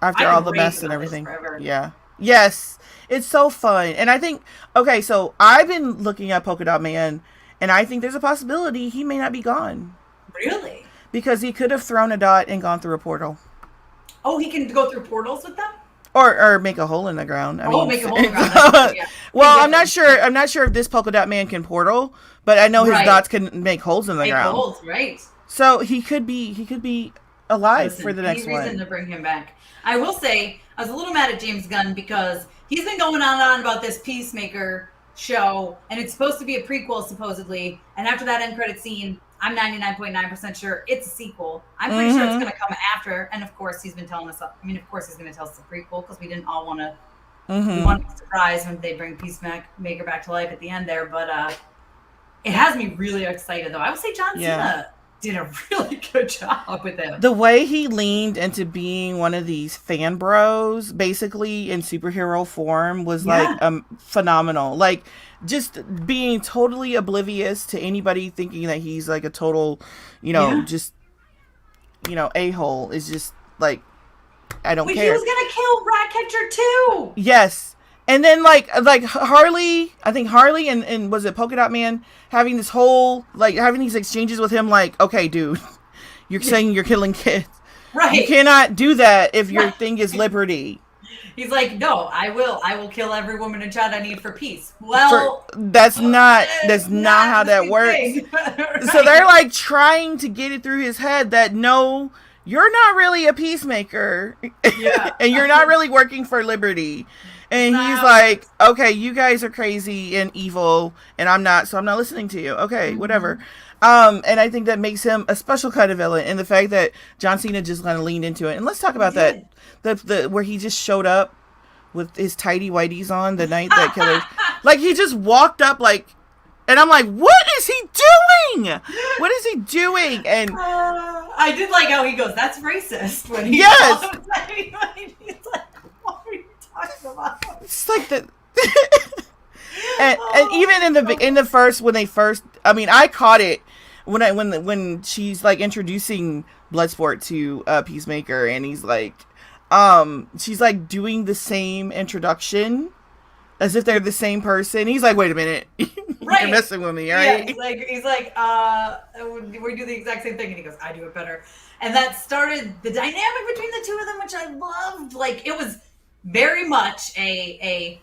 after all the mess and everything. Yeah. Yes. It's so fun. And I think, okay, so I've been looking at Polka Dot Man, and I think there's a possibility he may not be gone. Really? Because he could have thrown a dot and gone through a portal. Oh, he can go through portals with them? Or make a hole in the ground. I mean, make a hole in the ground. Yeah. Well, I'm not sure. I'm not sure if this Polka Dot Man can but I know his dots can make holes in the ground. Holes, right? So he could be alive for the next one. Reason to bring him back. I will say I was a little mad at James Gunn because he's been going on and on about this Peacemaker show, and it's supposed to be a prequel supposedly. And after that end credit scene, I'm 99.9% sure it's a sequel. I'm pretty sure it's going to come after. And of course, he's been telling us. I mean, of course, he's going to tell us the prequel because we didn't all want to. We want to be surprised when they bring Peacemaker back to life at the end there. But it has me really excited, though. I would say John Cena did a really good job with it. The way he leaned into being one of these fan bros, basically in superhero form, was like phenomenal. Like, just being totally oblivious to anybody thinking that he's like a total, just, a-hole is just like, I don't care. He was gonna kill Ratcatcher too. Yes. And then like Harley, I think Harley and was it Polka Dot Man having this whole, like, having these exchanges with him, like, okay, dude, you're saying you're killing kids. Right. You cannot do that if your thing is liberty. He's like, no, I will kill every woman and child I need for peace. Well, that's not how that works. Right. So they're like trying to get it through his head that no, you're not really a peacemaker. Yeah. And you're not really working for liberty. And he's like, okay, you guys are crazy and evil, and I'm not, so I'm not listening to you. Okay, whatever. And I think that makes him a special kind of villain, and the fact that John Cena just kind of leaned into it. And let's talk about that, the where he just showed up with his tighty whities on the night that killer, like he just walked up like, and I'm like, what is he doing? What is he doing? And I did like how he goes, that's racist. When he yes. He's like, what are you talking about? It's like the and even in the first when they first, I mean, I caught it when she's like introducing Bloodsport to Peacemaker, and he's like she's like doing the same introduction as if they're the same person. He's like, wait a minute. You're messing with me, right? Yeah, he's like, we do the exact same thing. And he goes, I do it better. And that started the dynamic between the two of them, which I loved. Like, it was very much a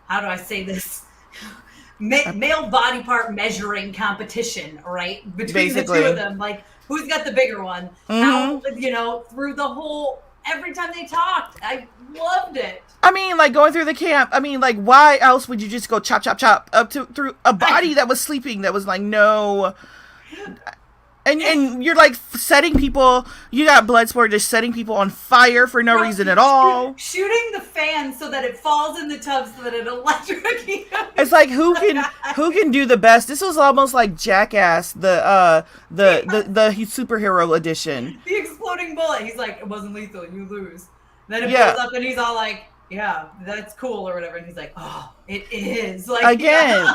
how do I say this? Male body part measuring competition, right? Between the two of them. Like, who's got the bigger one? How, through the whole, every time they talked. I loved it. I mean, like, going through the camp, I mean, like, why else would you just go chop, chop, chop up through a body that was sleeping, that was like, no... And you're like setting people, you got Bloodsport just setting people on fire for no reason at all. Shooting the fan so that it falls in the tub so that it electrocutes. It's like, who can do the best? This was almost like Jackass, the superhero edition. The exploding bullet. He's like, it wasn't lethal, you lose. Then it blows up and he's all like, yeah, that's cool or whatever. And he's like, oh, it is. Like, again,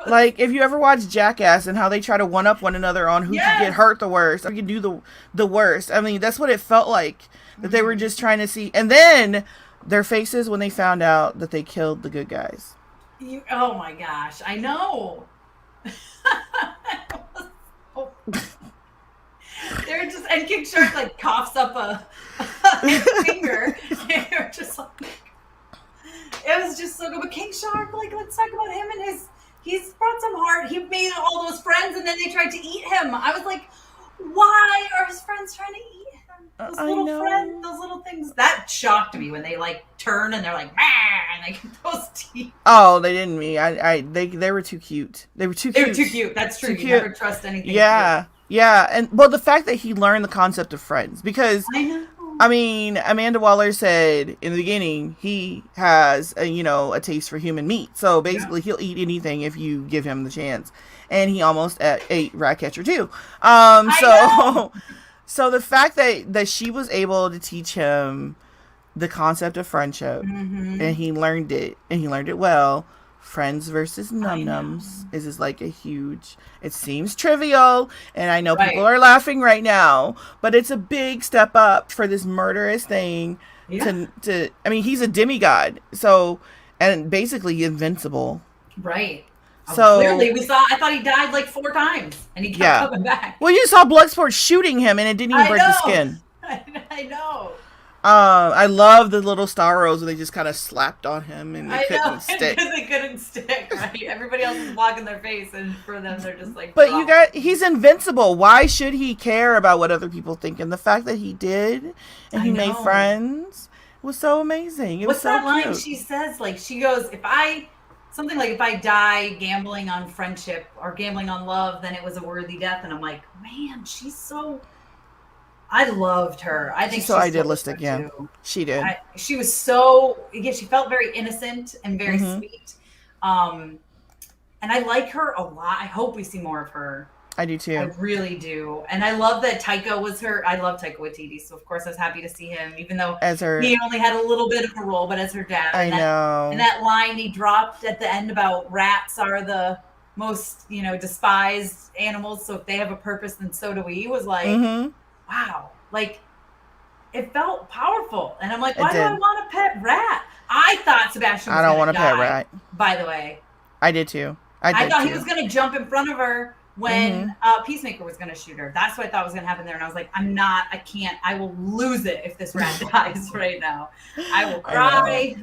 like, if you ever watch Jackass and how they try to one-up one another on who can get hurt the worst, or can do the worst. I mean, that's what it felt like, that they were just trying to see. And then their faces when they found out that they killed the good guys. Oh my gosh, I know. They're just, and King Shark like coughs up a finger. They're just like, it was just so good. But King Shark, like, let's talk about him and he's brought some heart. He made all those friends and then they tried to eat him. I was like, why are his friends trying to eat him? Those little friends, those little things. That shocked me when they like turn and they're like, man, and they get those teeth. Oh, they didn't me. They were too cute. They were too cute. That's true. Too you cute. Never trust anything. Yeah. Yeah. And well, the fact that he learned the concept of friends, because I know. I mean, Amanda Waller said in the beginning he has a taste for human meat. So basically, he'll eat anything if you give him the chance. And he almost ate Ratcatcher too. So the fact that she was able to teach him the concept of friendship, and he learned it, and he learned it well. Friends versus num-nums is like a huge, it seems trivial, and I know people are laughing right now, but it's a big step up for this murderous thing to I mean, he's a demigod, so, and basically invincible. Right. So clearly I thought he died like 4 times, and he kept coming back. Well, you saw Bloodsport shooting him, and it didn't even break the skin. I know. I love the little Starros when they just kind of slapped on him and they couldn't stick. Because they couldn't stick, right? Everybody else is blocking their face, and for them, they're just like. But he's invincible. Why should he care about what other people think? And the fact that he did, and he made friends, was so amazing. What's that line she says? Like, she goes, if I die gambling on friendship or gambling on love, then it was a worthy death. And I'm like, man, she's so. I loved her. I think she's so idealistic. Yeah, she did. She was so. Yeah, she felt very innocent and very sweet. And I like her a lot. I hope we see more of her. I do too. I really do. And I love that Taika was her. I love Taika Waititi, so of course I was happy to see him, even though he only had a little bit of a role, but as her dad. I know. And that line he dropped at the end about rats are the most, despised animals. So if they have a purpose, then so do we. Was like. Wow, like, it felt powerful. And I'm like, why do I want a pet rat? I thought Sebastian was I don't want a pet rat. By the way. I did too. I thought he was going to jump in front of her when Peacemaker was going to shoot her. That's what I thought was going to happen there. And I was like, I will lose it if this rat dies right now. I will cry.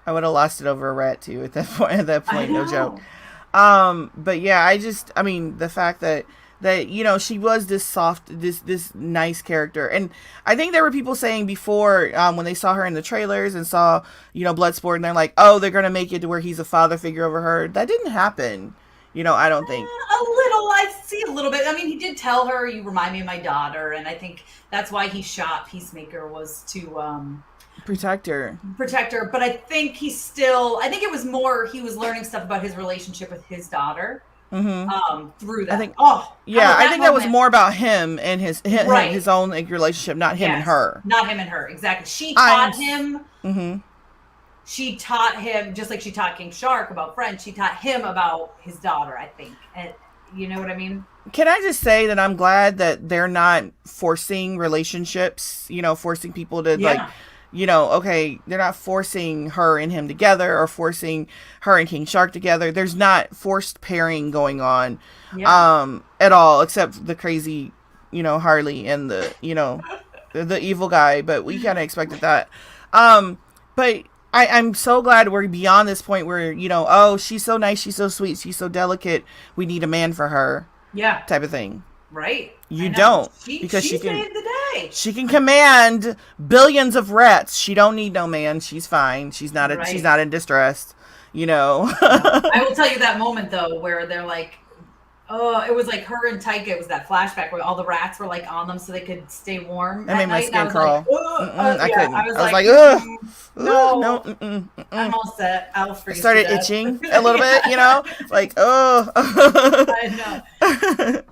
I would have lost it over a rat too at that point, no joke. But yeah, the fact that she was this soft, this nice character. And I think there were people saying before, when they saw her in the trailers and saw, Bloodsport, and they're like, oh, they're going to make it to where he's a father figure over her. That didn't happen. I don't think. A little. I see a little bit. I mean, he did tell her, you remind me of my daughter. And I think that's why he shot Peacemaker, was to protect her. But I think it was more, he was learning stuff about his relationship with his daughter. Through that. I think that was more about him and his own relationship, not him and her. Not him and her, exactly. She taught him. She taught him, just like she taught King Shark about friends. She taught him about his daughter, I think. And you know what I mean? Can I just say that I'm glad that they're not forcing relationships. Forcing people to they're not forcing her and him together or forcing her and King Shark together. There's not forced pairing going on at all, except the crazy, Harley and the evil guy, but we kind of expected that. But I'm so glad we're beyond this point where, oh, she's so nice, she's so sweet, she's so delicate, we need a man for her. Yeah. Type of thing. Right. You don't. Because she can. Saved the day. okay. She can command billions of rats. She don't need no man. She's fine. She's not in distress. You know. I will tell you that moment though, where they're like, oh, it was like her and Taika. It was that flashback where all the rats were like on them so they could stay warm. That made my skin crawl. Like, I couldn't. I was like, no, I'm all set. I'll freeze. I started itching a little bit, you know, like, oh. I know.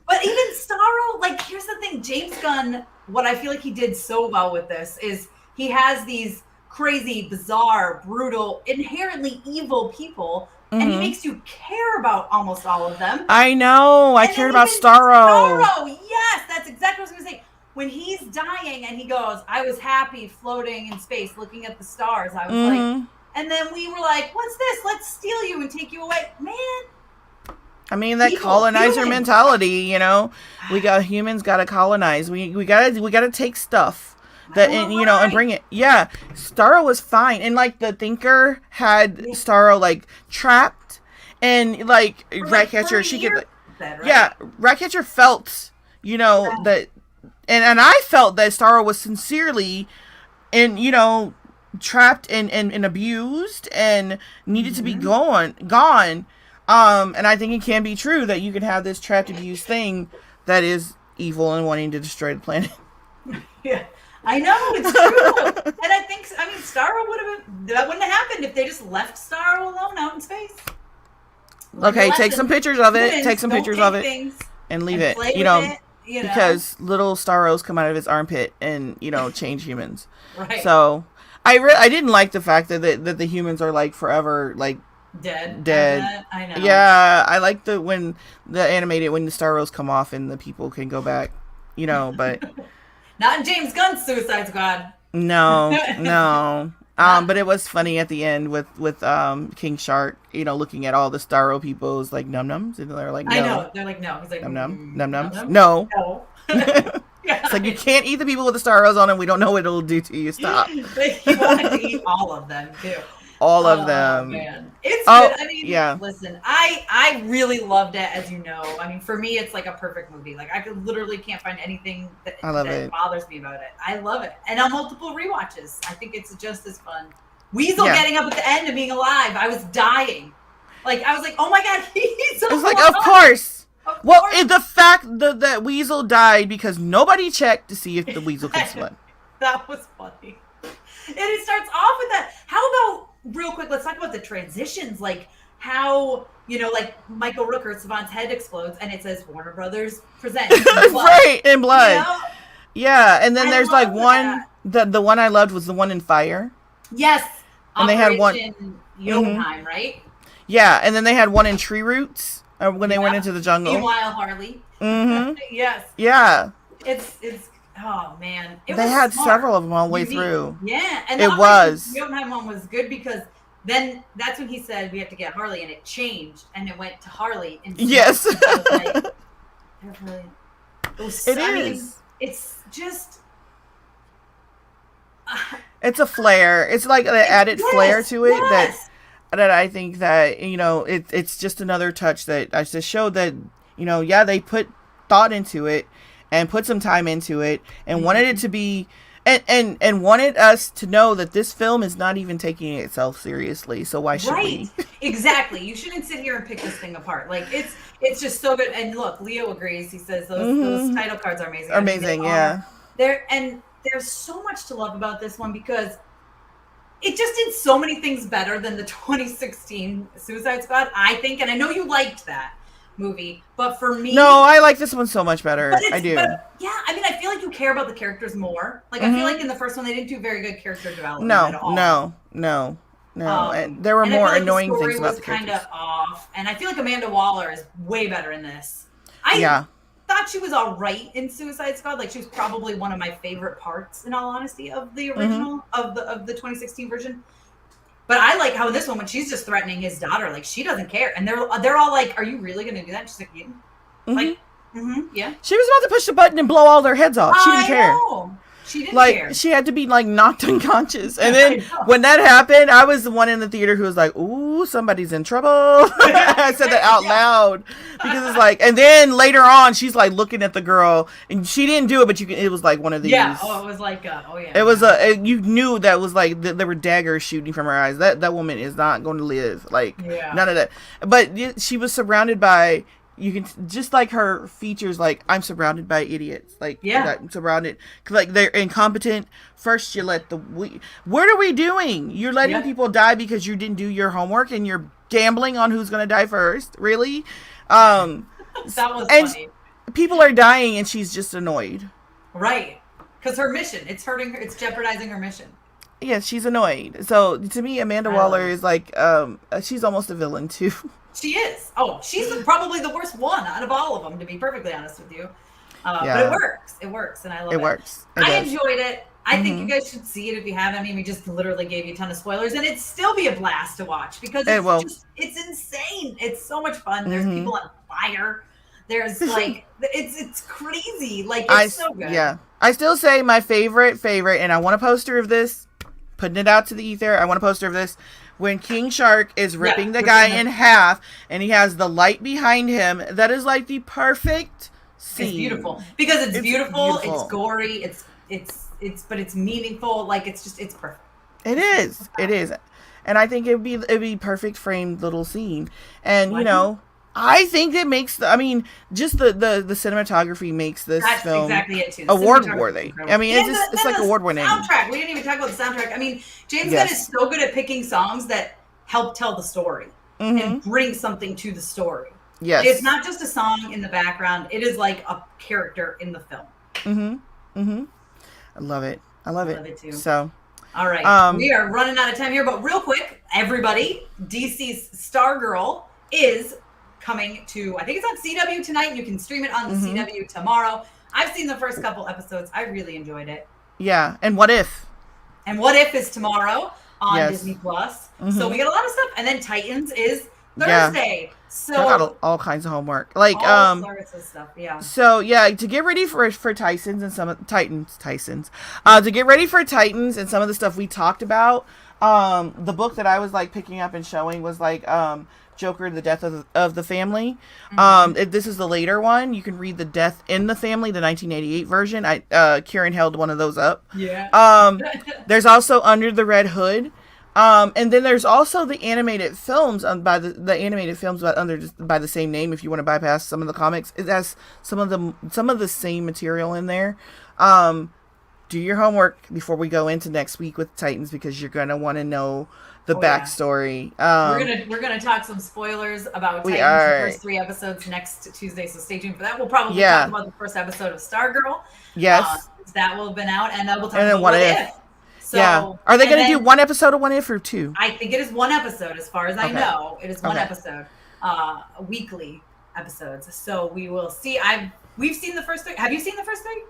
But even Starro, like, here's the thing, James Gunn. What I feel like he did so well with this is he has these crazy, bizarre, brutal, inherently evil people. And he makes you care about almost all of them. I know. I cared about Starro. Yes, that's exactly what I was going to say. When he's dying and he goes, I was happy floating in space looking at the stars. I was like, and then we were like, what's this? Let's steal you and take you away. Man. I mean, that colonizer mentality, you know. Humans got to colonize. We got to take stuff. And bring it. Yeah, Starro was fine, and like the Thinker had Starro like trapped, and like Ratcatcher, she could, Ratcatcher felt, that, and I felt that Starro was sincerely, trapped and abused and needed to be gone. And I think it can be true that you can have this trapped, abused thing that is evil and wanting to destroy the planet. Yeah. I know, it's true. And I think, Starro wouldn't have happened if they just left Starro alone out in space. Okay, take some pictures of it. Take some pictures of it and leave it. Because little Starros come out of his armpit and, change humans. Right. So, I didn't like the fact that the humans are, like, forever, like, dead. I know. Yeah, I like when the Starros come off and the people can go back, but... Not in James Gunn's Suicide Squad. No. But it was funny at the end with King Shark, looking at all the Starro people's like num-nums, and they're like, no. I know. They're like, no. He's like, num-nums. No. It's like, you can't eat the people with the Starros on them. We don't know what it'll do to you. Stop. But he wanted to eat all of them, too. All of them. Man. It's good. Listen, I really loved it, as you know. For me, it's like a perfect movie. Like, I literally can't find anything that bothers me about it. I love it. And on multiple rewatches, I think it's just as fun. Weasel getting up at the end and being alive. I was dying. Like, I was like, oh my God, he's alive. It's like, of course. Well, the fact that Weasel died because nobody checked to see if the Weasel could swim. That was funny. And it starts off with that. How about, real quick, let's talk about the transitions. Like how, like Michael Rooker, Savant's head explodes and it says Warner Brothers presents right, in blood. Yeah, and then there's like one, the one I loved was the one in fire. Yes. And they had one Jotunheim, right? Yeah, and then they had one in Tree Roots when they went into the jungle. Meanwhile, Harley. Yes. Yeah. It's oh man, they had several of them all the way through. Yeah, and it was. The Jotunheim one was good because then that's when he said we have to get Harley, and it changed, and it went to Harley. And yes, it is. It's just. It's a flair. It's like an added flair to it that I think that it's just another touch that I just showed that they put thought into it. And put some time into it, and wanted it to be, and wanted us to know that this film is not even taking itself seriously. So why should we? Exactly. You shouldn't sit here and pick this thing apart. Like it's just so good. And look, Leo agrees. He says those title cards are amazing. Amazing, yeah. There's so much to love about this one because it just did so many things better than the 2016 Suicide Squad, I think, and I know you liked that movie, but for me, no, I like this one so much better. I do. I feel like you care about the characters more. Like I feel like in the first one they didn't do very good character development at all. No. There were more annoying things about the characters. Kind of off, and I feel like Amanda Waller is way better in this. I thought she was all right in Suicide Squad. Like she was probably one of my favorite parts, in all honesty, of the original of the 2016 version. But I like how in this one, when she's just threatening his daughter, like she doesn't care, and they're all like, "Are you really going to do that?" And she's like, "Yeah." She was about to push the button and blow all their heads off. She didn't care. She didn't care. She had to be like knocked unconscious, and then when that happened, I was the one in the theater who was like, "Ooh." ooh, somebody's in trouble. I said that out loud because it's like, and then later on, she's like looking at the girl, and she didn't do it, but it was like one of these. Yeah. Oh, it was like, It was you knew that was like there were daggers shooting from her eyes. That woman is not going to live. Like none of that. But she was surrounded by. You can just like her features, like I'm surrounded by idiots. Like I'm surrounded, like they're incompetent. First, you let what are we doing? You're letting people die because you didn't do your homework, and you're gambling on who's going to die first. Really? That was funny. People are dying, and she's just annoyed. Right, because her mission, it's hurting her. It's jeopardizing her mission. Yeah, she's annoyed. So to me, Amanda Waller is like, she's almost a villain too. She is. Oh, she's probably the worst one out of all of them, to be perfectly honest with you. But it works. It works, and I love it. It works. I enjoyed it. I think you guys should see it if you haven't. I mean, we just literally gave you a ton of spoilers, and it'd still be a blast to watch because it's insane. It's so much fun. There's people on fire. There's like, it's crazy. Like, it's so good. Yeah. I still say my favorite, and I want a poster of this, putting it out to the ether. I want a poster of this. When King Shark is ripping the guy in half, and he has the light behind him, that is like the perfect scene. It's beautiful because it's beautiful. It's gory. But it's meaningful. Like it's perfect. It is. It is, and I think it'd be perfect framed little scene. And you know, I think it makes just the cinematography makes this film exactly it too. Award worthy. I mean, it's like award winning. Soundtrack. We didn't even talk about the soundtrack. I mean, James Gunn is so good at picking songs that help tell the story and bring something to the story. Yes, it's not just a song in the background. It is like a character in the film. I love it. I love it too. So. All right, we are running out of time here, but real quick, everybody, DC's Stargirl is coming to, I think it's on CW tonight. You can stream it on the CW tomorrow. I've seen the first couple episodes. I really enjoyed it. Yeah. And What If? And What If is tomorrow on Disney Plus. So we got a lot of stuff. And then Titans is Thursday. So I got all kinds of homework. Like all sorts of stuff. Yeah. So to get ready for Titans and some Titans. To get ready for Titans and some of the stuff we talked about, the book that I was like picking up and showing was like Joker, The Death of the Family. This is the later one. You can read The Death in the Family, the 1988 version. Kieran held one of those up. Yeah. There's also Under the Red Hood. And then there's also the animated films by the animated films by the same name. If you want to bypass some of the comics, it has some of the same material in there. Do your homework before we go into next week with Titans because you're gonna want to know the backstory. We're gonna talk some spoilers about Titans, the first 3 episodes next Tuesday, so stay tuned for that. We'll probably talk about the first episode of Stargirl. Yes, that will have been out, and we'll talk about What If. So, are they going to do 1 episode of What If or 2? I think it is 1 episode, as far as I know. It is 1 episode, weekly episodes. So we will see. We've seen the first 3. Have you seen the first 3?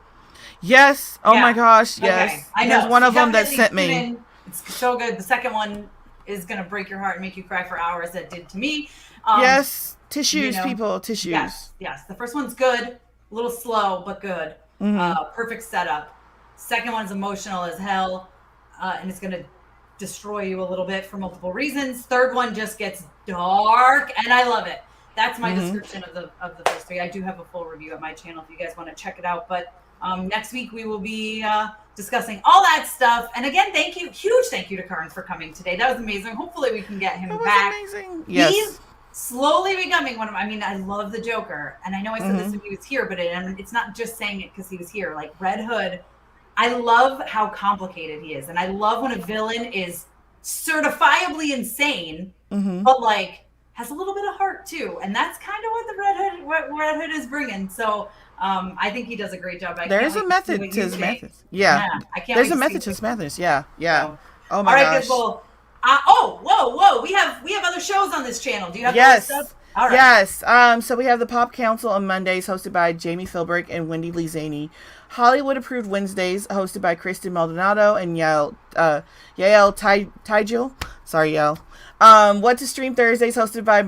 Yes. Oh my gosh. Yes. Okay. I know. There's one of them that sent me. It's so good. The second one is going to break your heart and make you cry for hours. That did to me. Yes. Tissues, people. Tissues. Yes. The first one's good. A little slow, but good. Perfect setup. Second one's emotional as hell. And it's going to destroy you a little bit for multiple reasons. Third one just gets dark, and I love it. That's my description of the first 3. I do have a full review at my channel if you guys want to check it out. But next week we will be discussing all that stuff. And again, huge thank you to Curran for coming today. That was amazing. Hopefully we can get him back. Amazing. Yes. He's slowly becoming one of. I mean, I love the Joker, and I know I said this when he was here, but it's not just saying it because he was here. Like Red Hood. I love how complicated he is. And I love when a villain is certifiably insane, but like has a little bit of heart too. And that's kind of what Red Hood is bringing. So I think he does a great job. There's a method to his methods. Yeah. There's a method to his methods. Yeah. So, oh my gosh. All right, whoa. We have other shows on this channel. Do you have other stuff? All right. Yes. So we have the Pop Council on Mondays, hosted by Jamie Philbrick and Wendy Lee Zaney. Hollywood Approved Wednesdays, hosted by Kristen Maldonado and Yael Tijil. Sorry, Yael. What to Stream Thursdays, hosted by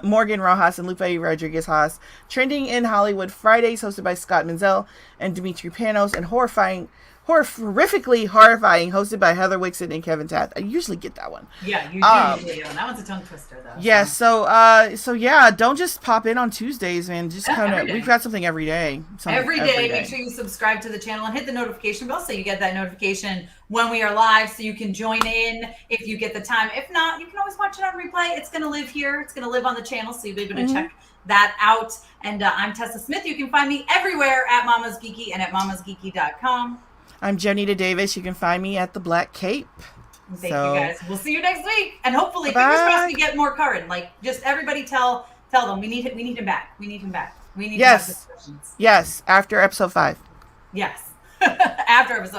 Morgan Rojas and Lupe Rodriguez Haas. Trending in Hollywood Fridays, hosted by Scott Menzel and Dimitri Panos. And Horrifically Horrifying, hosted by Heather Wixon and Kevin Tath. I usually get that one. Yeah, you do usually get one. That one's a tongue twister, though. Yeah, so yeah, don't just pop in on Tuesdays, man. Just kind of, we've got something every day. Every day. Make sure you subscribe to the channel and hit the notification bell so you get that notification when we are live, so you can join in if you get the time. If not, you can always watch it on replay. It's going to live here. It's going to live on the channel, so you'll be able to check that out. And I'm Tessa Smith. You can find me everywhere at Mama's Geeky and at mamasgeeky.com. I'm Jonita Davis. You can find me at the Black Cape. Thank you, guys. We'll see you next week, and hopefully, fingers crossed, we get more Curran. Like, just everybody tell them we need him back. We need him back. We need to have discussions. Yes, after episode 5. Yes, after episode.